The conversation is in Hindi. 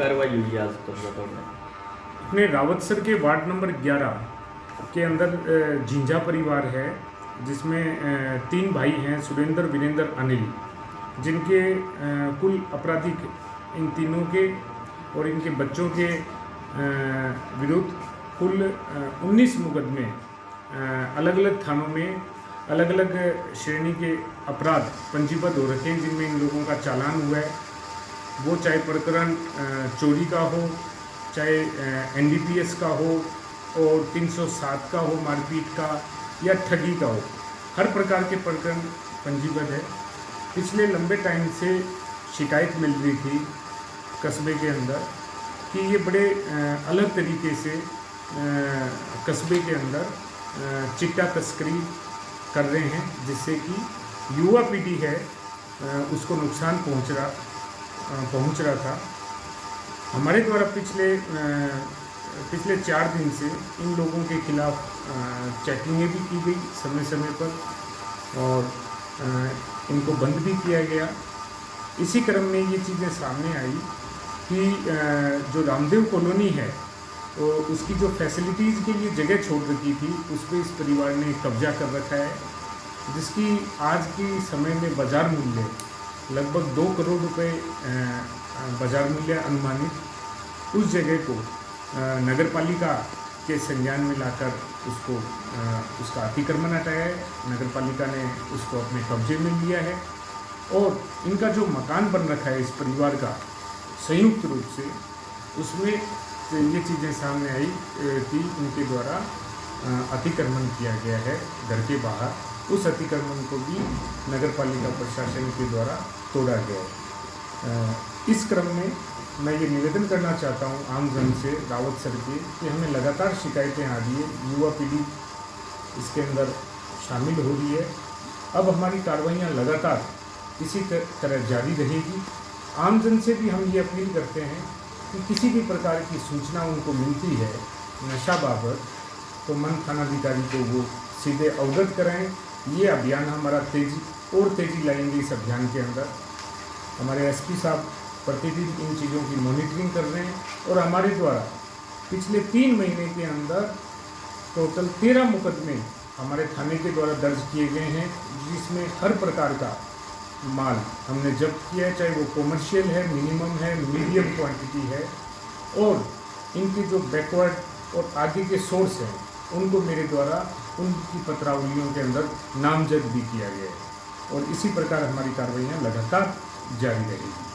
कार्रवाई हुई है आज तो बताओ। अपने रावतसर के वार्ड नंबर 11 के अंदर झिंझा परिवार है, जिसमें 3 भाई हैं, सुरेंद्र, वीरेंद्र, अनिल, जिनके कुल आपराधिक इन तीनों के और इनके बच्चों के विरुद्ध कुल 19 मुकदमे अलग अलग थानों में अलग अलग श्रेणी के अपराध पंजीबद्ध हो रखे हैं, जिनमें इन लोगों का चालान हुआ है। वो चाहे प्रकरण चोरी का हो, चाहे NDPS का हो और 307 का हो, मारपीट का या ठगी का हो, हर प्रकार के प्रकरण पंजीबद्ध है। पिछले लंबे टाइम से शिकायत मिल रही थी कस्बे के अंदर कि ये बड़े अलग तरीके से कस्बे के अंदर चिट्टा तस्करी कर रहे हैं, जिससे कि युवा पीढ़ी है उसको नुकसान पहुंच रहा था। हमारे द्वारा पिछले 4 दिन से इन लोगों के खिलाफ चेकिंगें भी की गई समय समय पर और इनको बंद भी किया गया। इसी क्रम में ये चीज़ें सामने आई कि जो रामदेव कॉलोनी है तो उसकी जो फैसिलिटीज़ के लिए जगह छोड़ रखी थी, उस पर इस परिवार ने कब्जा कर रखा है, जिसकी आज की समय में बाज़ार मूल्य लगभग 2 करोड़ रुपए बाज़ार मूल्य अनुमानित। उस जगह को नगर पालिका के संज्ञान में लाकर उसका अतिक्रमण हटाया है। नगर पालिका ने उसको अपने कब्जे में लिया है और इनका जो मकान बन रखा है इस परिवार का संयुक्त रूप से, उसमें ये चीज़ें सामने आई कि इनके द्वारा अतिक्रमण किया गया है घर के बाहर। उस अतिक्रमण को भी नगर पालिका प्रशासन के द्वारा तोड़ा गया है। इस क्रम में मैं ये निवेदन करना चाहता हूँ आम जन से, रावतसर के, कि हमें लगातार शिकायतें आ रही है, युवा पीढ़ी इसके अंदर शामिल हो रही है। अब हमारी कार्रवाइयाँ लगातार इसी तरह जारी रहेगी। आम जन से भी हम ये अपील करते हैं कि किसी भी प्रकार की सूचना उनको मिलती है नशा बाबत, तो मन थानाधिकारी को वो सीधे अवगत कराएं। ये अभियान हमारा तेज़ी लाएंगे। इस अभियान के अंदर हमारे SP साहब प्रतिदिन इन चीज़ों की मॉनिटरिंग कर रहे हैं और हमारे द्वारा पिछले 3 महीने के अंदर टोटल 13 मुकदमे हमारे थाने के द्वारा दर्ज किए गए हैं, जिसमें हर प्रकार का माल हमने जब्त किया है, चाहे वो कॉमर्शियल है, मिनिमम है, मीडियम क्वांटिटी है, और इनके जो बैकवर्ड और आगे के सोर्स हैं उनको मेरे द्वारा उनकी पत्रावलियों के अंदर नामजद भी किया गया है और इसी प्रकार हमारी कार्रवाइयाँ लगातार जारी रहेगी।